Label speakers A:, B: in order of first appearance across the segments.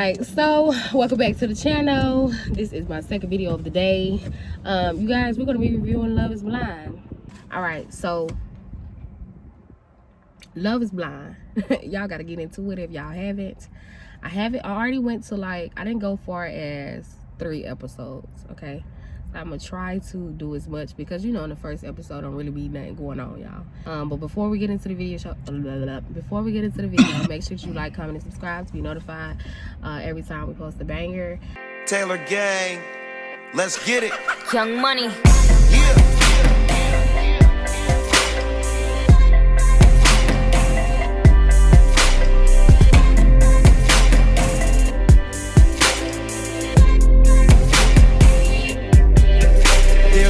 A: Alright, so welcome back to the channel. This is my second video of the day. You guys, we're gonna be reviewing Love is Blind. Alright, so Love is Blind. Y'all gotta get into it if y'all haven't. I already went to I didn't go far as 3 episodes, okay? I'm gonna try to do as much because in the first episode don't really be nothing going on, y'all. But before we get into the video, make sure that you like, comment, and subscribe to be notified every time we post a banger.
B: Taylor Gang, let's get it.
C: Young Money.
B: Yeah.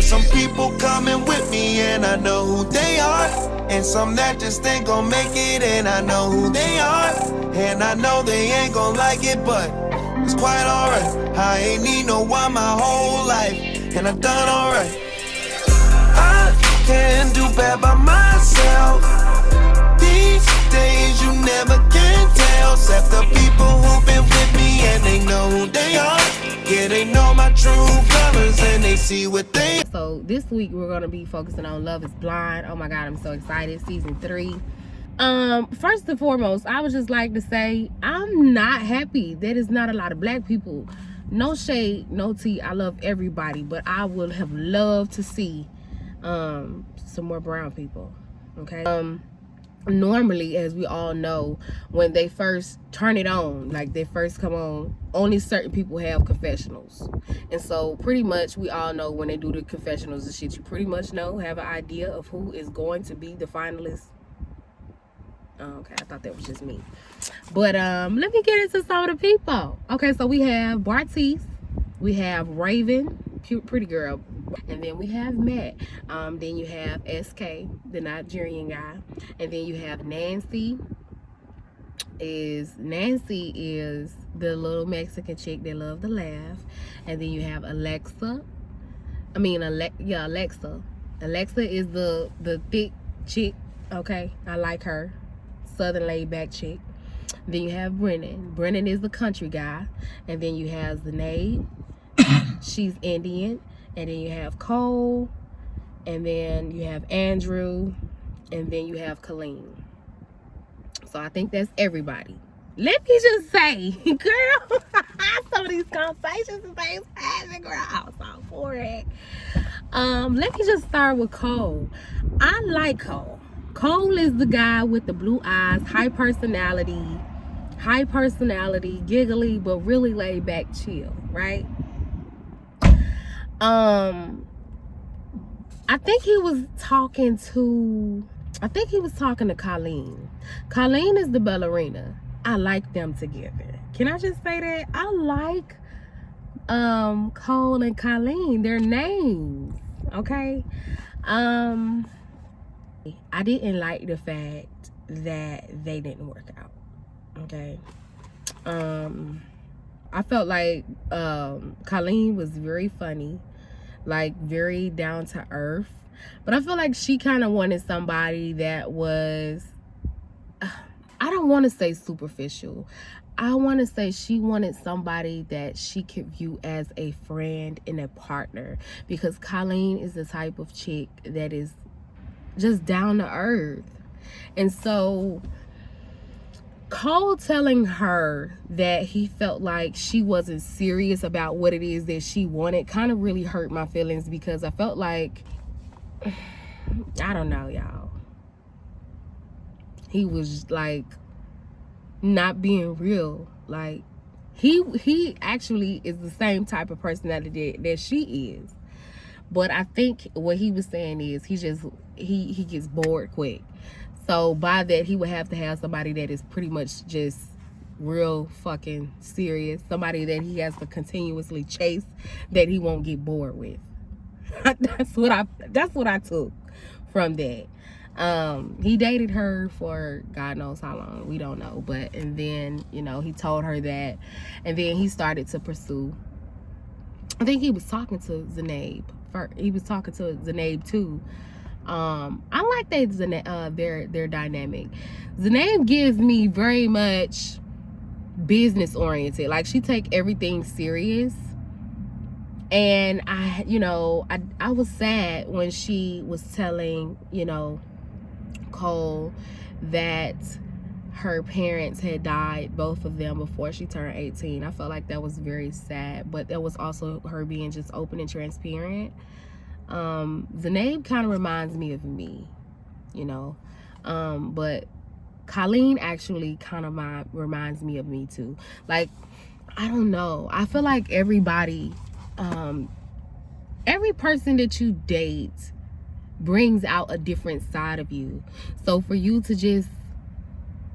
B: Some people coming with me and I know who they are, and some that just ain't gonna make it and I know who they are, and I know they ain't gonna like it, but it's quite alright. I ain't need no one my whole life and I done alright. I can't do bad by myself. These days you never can tell, except the people who've been with me and they know who they are. Yeah, they know my true colors and they see what they.
A: So this week we're gonna be focusing on Love is Blind. Oh my god, I'm so excited. Season 3. First and foremost, I would just like to say I'm not happy that it's not a lot of black people. No shade, no tea. I love everybody, but I would have loved to see some more brown people. Okay. Normally, as we all know, when they first turn it on, they first come on, only certain people have confessionals. And so pretty much we all know when they do the confessionals and shit, you pretty much have an idea of who is going to be the finalist. Oh, okay, I thought that was just me. But let me get into some of the people. Okay, so we have Bartice, we have Raven, cute pretty girl, and then we have Matt. Then you have SK, the Nigerian guy, and then you have Nancy. Nancy is the little Mexican chick that love to laugh, and then you have Alexa. Alexa. Alexa is the thick chick. Okay, I like her, southern laid back chick. Then you have Brennan. Brennan is the country guy, and then you have Zainab. She's Indian. And then you have Cole, and then you have Andrew, and then you have Colleen. So I think that's everybody. Let me just say, girl, some of these conversations is having, girl. I was all for it. Let me just start with Cole. I like Cole. Cole is the guy with the blue eyes, high personality, giggly, but really laid back, chill, right? I think he was talking to Colleen. Colleen is the ballerina. I like them together. Can I just say that? I like Cole and Colleen, their names. Okay. I didn't like the fact that they didn't work out. Okay. I felt like Colleen was very funny, very down to earth, but I feel like she kind of wanted somebody that was, I don't want to say superficial. I want to say she wanted somebody that she could view as a friend and a partner, because Colleen is the type of chick that is just down to earth. And so Cole telling her that he felt like she wasn't serious about what it is that she wanted kind of really hurt my feelings, because I felt like, I don't know, y'all, he was not being real. He actually is the same type of personality that she is, but I think what he was saying is he gets bored quick. So by that, he would have to have somebody that is pretty much just real fucking serious. Somebody that he has to continuously chase, that he won't get bored with. That's what I took from that. He dated her for God knows how long. We don't know. And then, he told her that. And then he started to pursue. I think he was talking to Zainab. He was talking to Zainab too. I like their dynamic. Zainab gives me very much business oriented. Like, she take everything serious. And I was sad when she was telling, Cole, that her parents had died, both of them, before she turned 18. I felt like that was very sad, but that was also her being just open and transparent. Zanae kind of reminds me of me, but Colleen actually kind of reminds me of me too. Like, I don't know. I feel like everybody, every person that you date brings out a different side of you. So for you to just,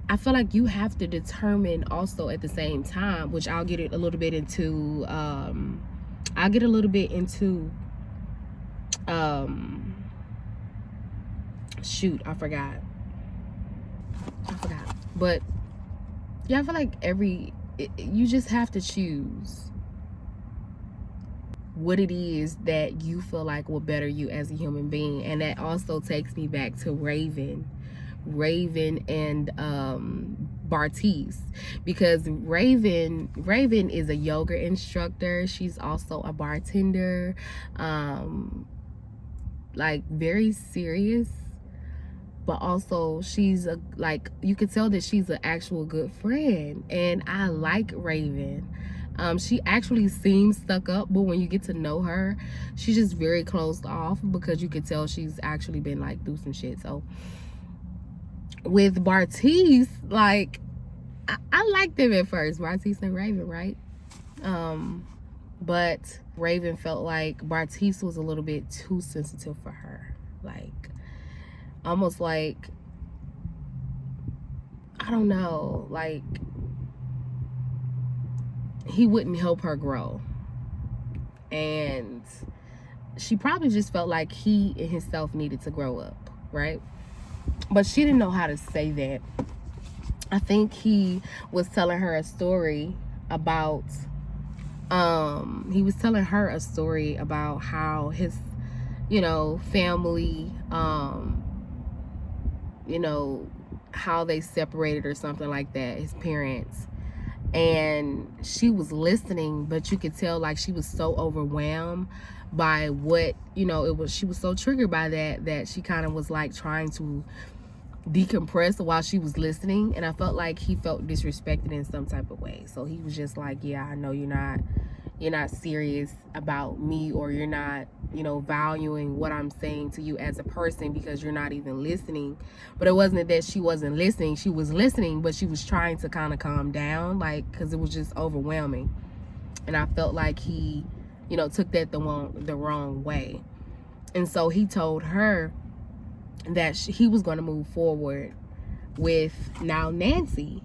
A: I feel like you have to determine also at the same time, which I'll get a little bit into, shoot, I forgot. But yeah, I feel like you just have to choose what it is that you feel like will better you as a human being. And that also takes me back to Raven and Bartice, because Raven is a yoga instructor. She's also a bartender, like very serious, but also she's you could tell that she's an actual good friend. And I like Raven. She actually seems stuck up, but when you get to know her, she's just very closed off, because you could tell she's actually been like through some shit. So with Bartice, like, I liked them at first, Bartice and Raven, right? But Raven felt like Bartice was a little bit too sensitive for her. Like, almost like, I don't know, like, he wouldn't help her grow. And she probably just felt like he and himself needed to grow up, right? But she didn't know how to say that. I think he was telling her a story about how his family, how they separated or something like that, his parents. And she was listening, but you could tell like she was so overwhelmed by what she was so triggered by that she kind of was like trying to decompress while she was listening. And I felt like he felt disrespected in some type of way. So he was just like, yeah, I know you're not serious about me, or you're not valuing what I'm saying to you as a person, because you're not even listening. But it wasn't that she wasn't listening. She was listening, but she was trying to kind of calm down, like, because it was just overwhelming. And I felt like he took that the wrong way. And so he told her that he was going to move forward with Nancy.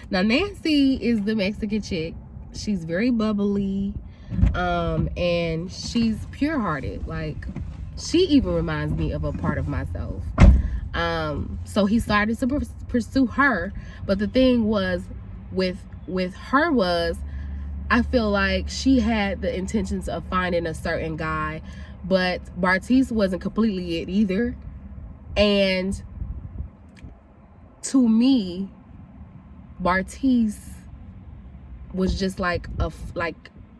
A: Now Nancy is the Mexican chick. She's very bubbly, and she's pure-hearted. Like, she even reminds me of a part of myself. So he started to pursue her, but the thing was with her was, I feel like she had the intentions of finding a certain guy, but Bartice wasn't completely it either. And to me, Bartice was just like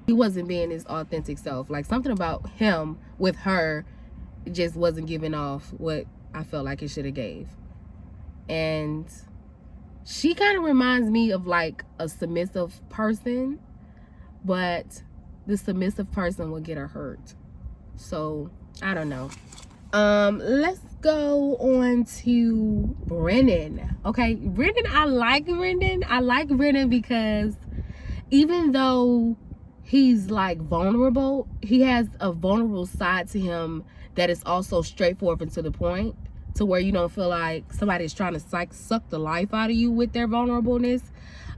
A: he wasn't being his authentic self. Like, something about him with her just wasn't giving off what I felt like it should have gave. And she kind of reminds me of like a submissive person, but the submissive person will get her hurt. So I don't know. Let's go on to Brennan. Okay, Brennan, I like Brennan because even though he's like vulnerable, he has a vulnerable side to him that is also straightforward and to the point, to where you don't feel like somebody's trying to suck the life out of you with their vulnerableness.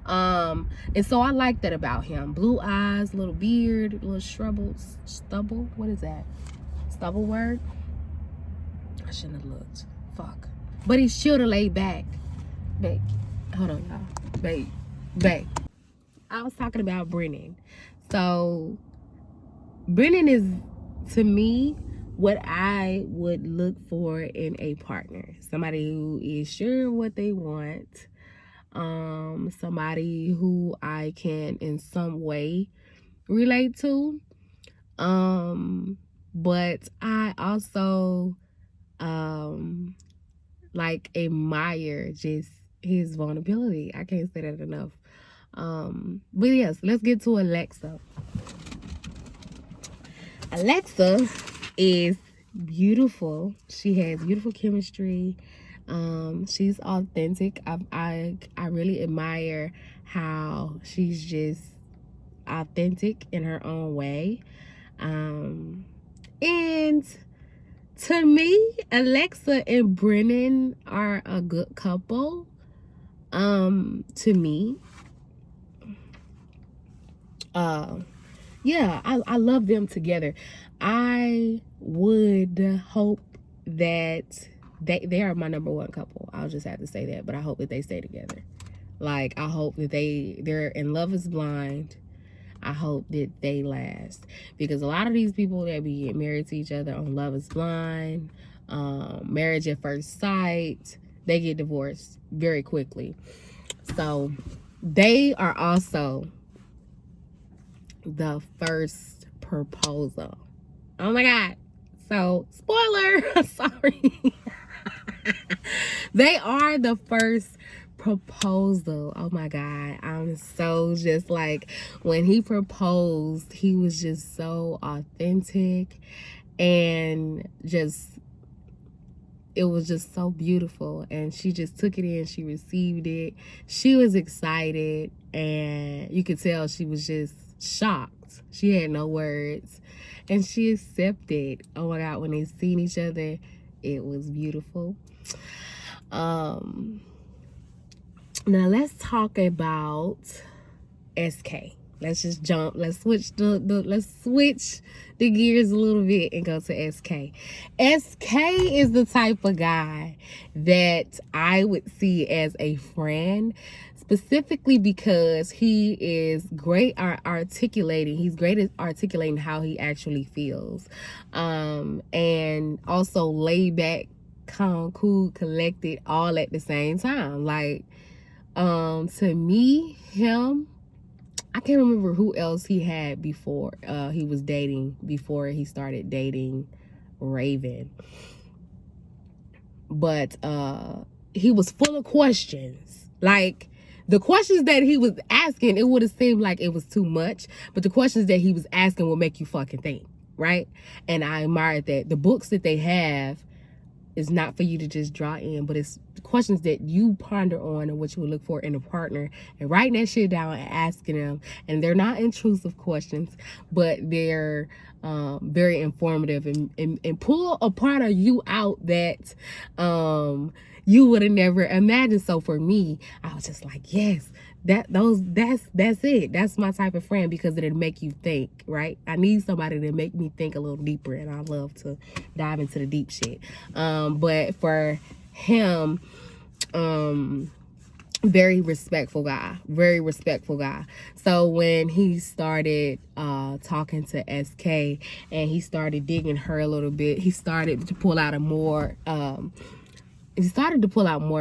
A: And so I like that about him. Blue eyes, little beard, little stubble. What is that? Stubble word? I shouldn't have looked. Fuck. But he's chill to lay back. Babe. Hold on, y'all. Babe. I was talking about Brennan. So Brennan is, to me, what I would look for in a partner. Somebody who is sure what they want. somebody who I can in some way relate to. But I also like admire just his vulnerability. I can't say that enough. But yes, let's get to Alexa. Alexa is beautiful. She has beautiful chemistry. She's authentic. I really admire how she's just authentic in her own way. And to me, Alexa and Brennan are a good couple. To me. Yeah, I love them together. I would hope that they are my number one couple. I'll just have to say that, but I hope that they stay together. Like, I hope that they're in Love is Blind. I hope that they last, because a lot of these people that be getting married to each other on Love is Blind, Marriage at First Sight, they get divorced very quickly. So they are also the first proposal. Oh my God. So, spoiler, sorry. They are the first proposal. Oh my God. I'm so just like, when he proposed, he was just so authentic and just, it was just so beautiful. And she just took it in, she received it. She was excited, and you could tell she was just shocked. She had no words, and she accepted. Oh my God, when they seen each other, it was beautiful. Now let's talk about SK. Let's just jump. Let's switch the gears a little bit and go to SK. SK is the type of guy that I would see as a friend, specifically because he is great at articulating. He's great at articulating how he actually feels, and also laid back, calm, cool, collected, all at the same time. Like, to me, him, I can't remember who else he had before he was dating, before he started dating Raven. But he was full of questions. Like, the questions that he was asking, it would have seemed like it was too much, but the questions that he was asking would make you fucking think, right? And I admired that. The books that they have is not for you to just draw in, but it's questions that you ponder on and what you would look for in a partner, and writing that shit down and asking them. And they're not intrusive questions, but they're very informative and pull a part of you out that you would have never imagined. So for me, I was just like, yes, that's it. That's my type of friend, because it'll make you think, right? I need somebody to make me think a little deeper, and I love to dive into the deep shit. But for him, very respectful guy. So when he started talking to SK and he started digging her a little bit, he started to pull out more of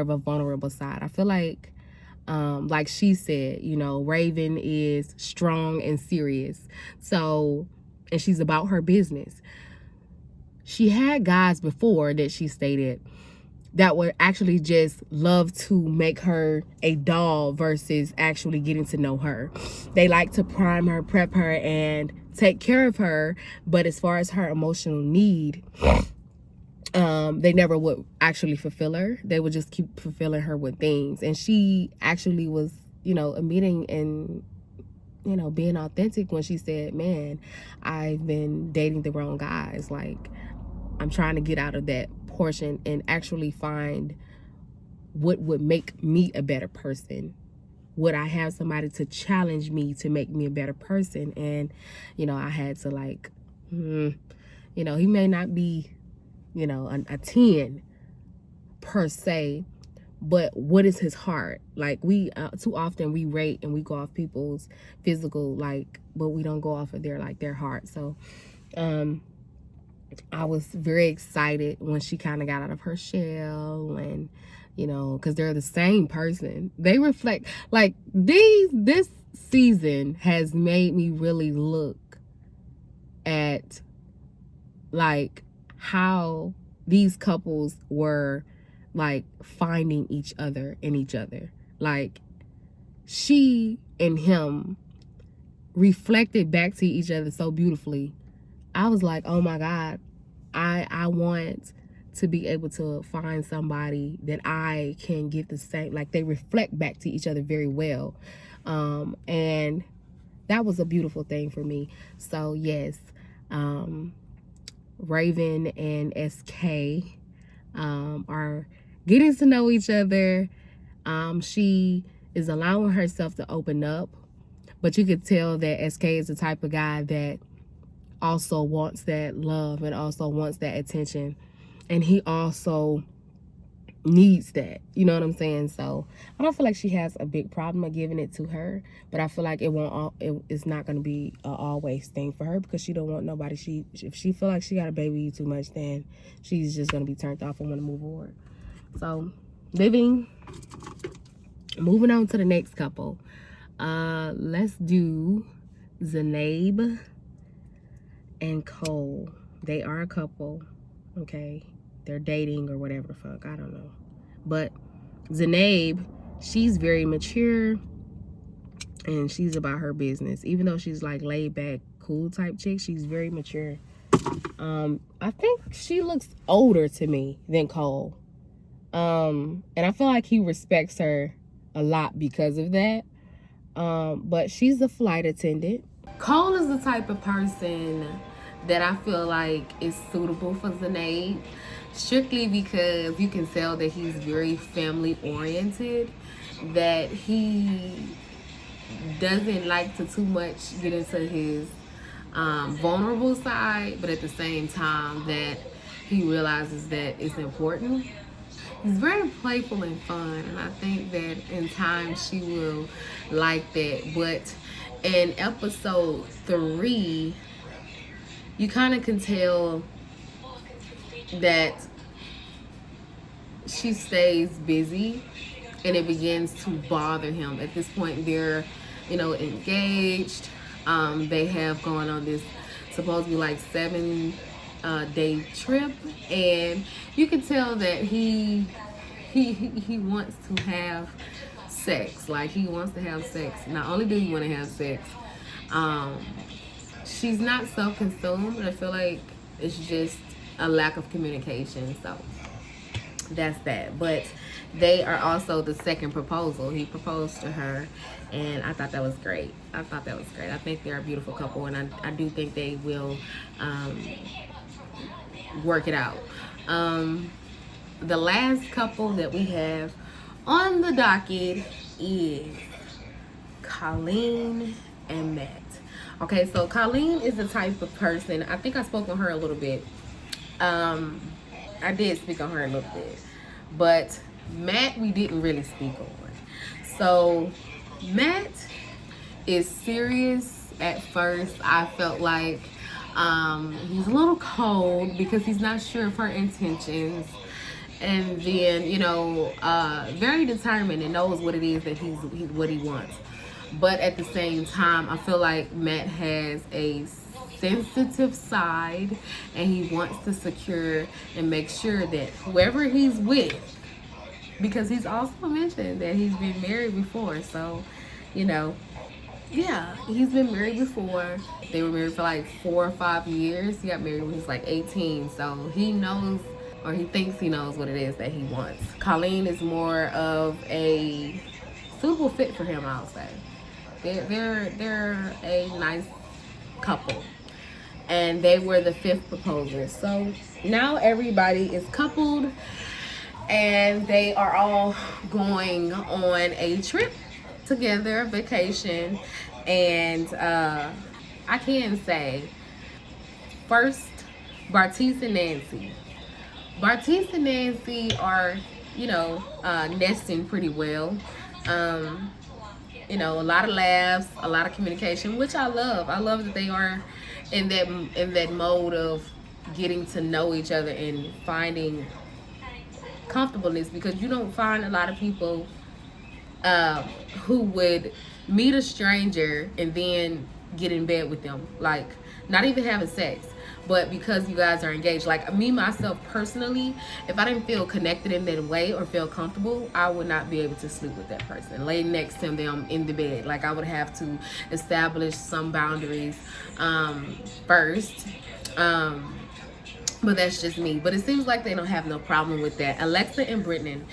A: a vulnerable side. I feel like she said, you know, Raven is strong and serious. So, and she's about her business. She had guys before that she stated that would actually just love to make her a doll versus actually getting to know her. They like to prime her, prep her, and take care of her. But as far as her emotional need, they never would actually fulfill her. They would just keep fulfilling her with things. And she actually was, you know, admitting and, you know, being authentic when she said, man, I've been dating the wrong guys. Like, I'm trying to get out of that portion and actually find what would make me a better person. Would I have somebody to challenge me to make me a better person? And, you know, I had to like, you know, he may not be, you know, a 10 per se, but what is his heart? Like, we too often we rate and we go off people's physical, like, but we don't go off of their heart. So I was very excited when she kind of got out of her shell and, you know, because they're the same person. They reflect, like, this season has made me really look at, like, how these couples were, like, finding each other in each other. Like, she and him reflected back to each other so beautifully. I was like, oh my God, I want to be able to find somebody that I can get the same, like, they reflect back to each other very well. And that was a beautiful thing for me. So yes, Raven and SK are getting to know each other. She is allowing herself to open up, but you could tell that SK is the type of guy that also wants that love and also wants that attention, and he also needs that, you know what I'm saying? So I don't feel like she has a big problem of giving it to her, but I feel like it's not going to be a always thing for her, because she don't want nobody. If she feel like she got a baby too much, then she's just going to be turned off and want to move forward. So moving on to the next couple. Let's do Zanab and Cole. They are a couple, okay? They're dating or whatever the fuck, I don't know. But Zanab, she's very mature and she's about her business. Even though she's like laid back, cool type chick, she's very mature. I think she looks older to me than Cole. And I feel like he respects her a lot because of that. But she's a flight attendant. Cole is the type of person that I feel like is suitable for Zanab, strictly because you can tell that he's very family oriented, that he doesn't like to too much get into his vulnerable side, but at the same time that he realizes that it's important. He's very playful and fun, and I think that in time she will like that. But in episode 3, you kind of can tell that she stays busy, and it begins to bother him. At this point, they're, engaged. They have gone on this supposedly like 7-day trip, and you can tell that he wants to have sex. Like, he wants to have sex. Not only do he want to have sex, she's not self-consumed. I feel like it's just a lack of communication. So that's that. But they are also the second proposal. He proposed to her, and I thought that was great. I think they're a beautiful couple, and I do think they will work it out. The last couple that we have on the docket is Colleen and Matt. Okay, so Colleen is the type of person, I think I spoke on her a little bit. I did speak on her a little bit, but Matt, we didn't really speak on. So Matt is serious at first. I felt like he's a little cold because he's not sure of her intentions, and then very determined and knows what it is that what he wants. But at the same time, I feel like Matt has a sensitive side, and he wants to secure and make sure that whoever he's with, because he's also mentioned that he's been married before, so yeah, he's been married before. They were married for like 4 or 5 years. He got married when he was like 18, so he knows, or he thinks he knows what it is that he wants. Colleen is more of a suitable fit for him, I'll say. They're a nice couple, and they were the 5th proposal. So now everybody is coupled, and they are all going on a trip together, a vacation. And I can say, first, Bartice and Nancy. Bartice and Nancy are, nesting pretty well. A lot of laughs, a lot of communication, which I love. I love that they are in that mode of getting to know each other and finding comfortableness, because you don't find a lot of people who would meet a stranger and then get in bed with them, like not even having sex, but because you guys are engaged. Like me myself personally, if I didn't feel connected in that way or feel comfortable, I would not be able to sleep with that person, lay next to them in the bed. Like I would have to establish some boundaries first. But that's just me. But it seems like they don't have no problem with that. Alexa and Brennan,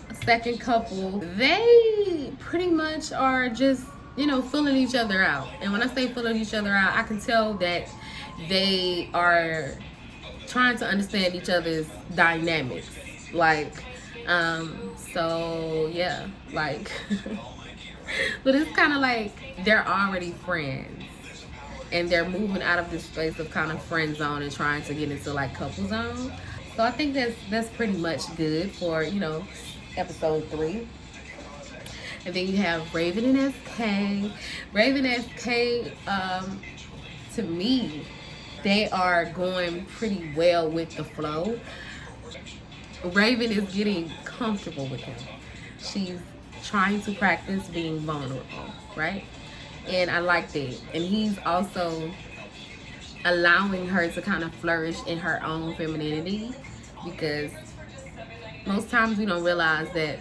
A: a second couple, they pretty much are just, you know, filling each other out. And when I say filling each other out, I can tell that they are trying to understand each other's dynamics. Like, so yeah, like, but it's kind of like they're already friends. And they're moving out of this space of kind of friend zone and trying to get into like couple zone. So I think that's pretty much good for, you know, episode 3. And then you have Raven and SK. Raven and SK, to me, they are going pretty well with the flow. Raven is getting comfortable with him. She's trying to practice being vulnerable, right? And I like that. And he's also allowing her to kind of flourish in her own femininity, because most times we don't realize that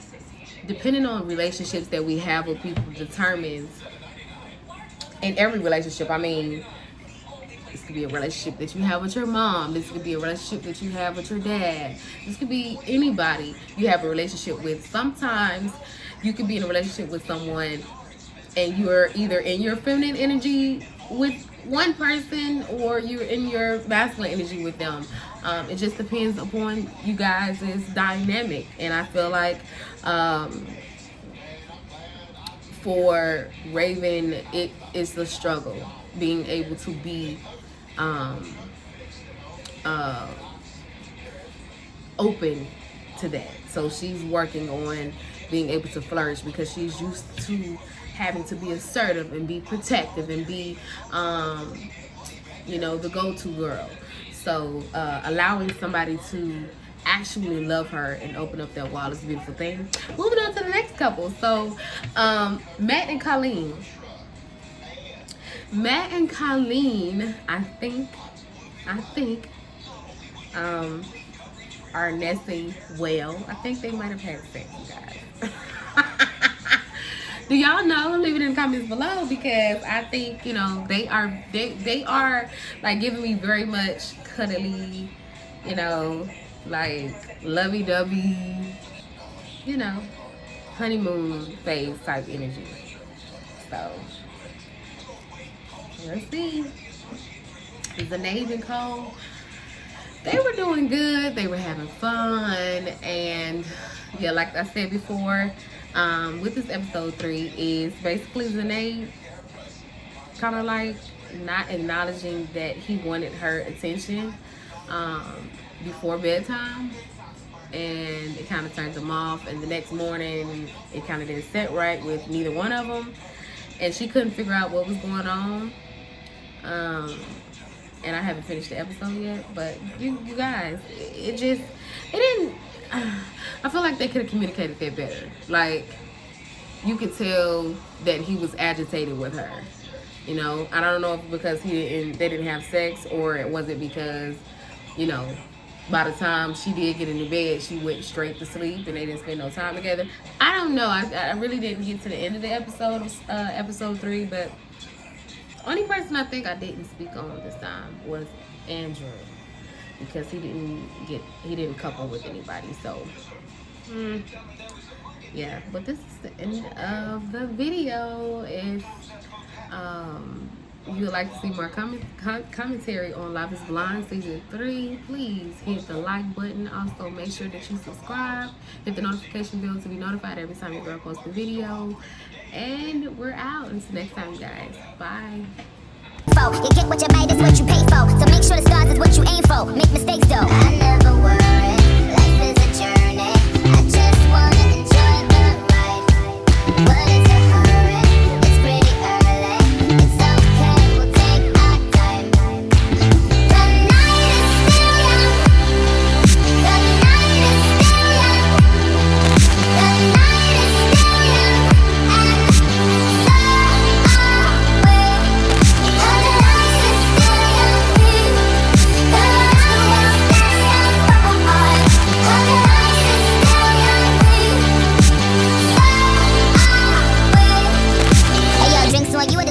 A: depending on relationships that we have with people determines, in every relationship, I mean, this could be a relationship that you have with your mom. This could be a relationship that you have with your dad. This could be anybody you have a relationship with. Sometimes you could be in a relationship with someone and you're either in your feminine energy with one person or you're in your masculine energy with them. It just depends upon you guys' dynamic. And I feel like for Raven, it is the struggle being able to be open to that. So she's working on being able to flourish, because she's used to having to be assertive and be protective and be, you know, the go-to girl. So allowing somebody to actually love her and open up that wall is a beautiful thing. Moving on to the next couple. So Matt and Colleen. Matt and Colleen, I think, are nesting well. I think they might have had sex, you guys. Do y'all know? Leave it in the comments below, because I think, you know, they are like giving me very much cuddly, you know, like lovey-dovey, you know, honeymoon phase type energy. So let's see. Zanae and Cole, they were doing good. They were having fun, and yeah, like I said before, with this episode 3 is basically Zanae kind of like not acknowledging that he wanted her attention before bedtime, and it kind of turned them off. And the next morning, it kind of didn't set right with neither one of them, and she couldn't figure out what was going on. And I haven't finished the episode yet, but you guys, it didn't. I feel like they could have communicated that better. Like, you could tell that he was agitated with her. You know, I don't know if because they didn't have sex, or it wasn't because, you know, by the time she did get into bed, she went straight to sleep and they didn't spend no time together. I don't know. I really didn't get to the end of the episode 3, but only person I think I didn't speak on this time was Andrew, because he didn't couple with anybody. So yeah, but this is the end of the video. If you would like to see more commentary on Love is Blind season 3, please hit the like button. Also, make sure that you subscribe, hit the notification bell to be notified every time your girl posts a video. And we're out. Until next time, guys. Bye.
C: You get what you made, is what you pay for. So make sure the stars is what you aim for. Make mistakes though. I never worry. Life is a journey. I just wanna enjoy the ride. What is your hurry? It's pretty early. It's okay, we'll take our time. The night is still young. The night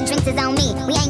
C: drinks is on me. We ain't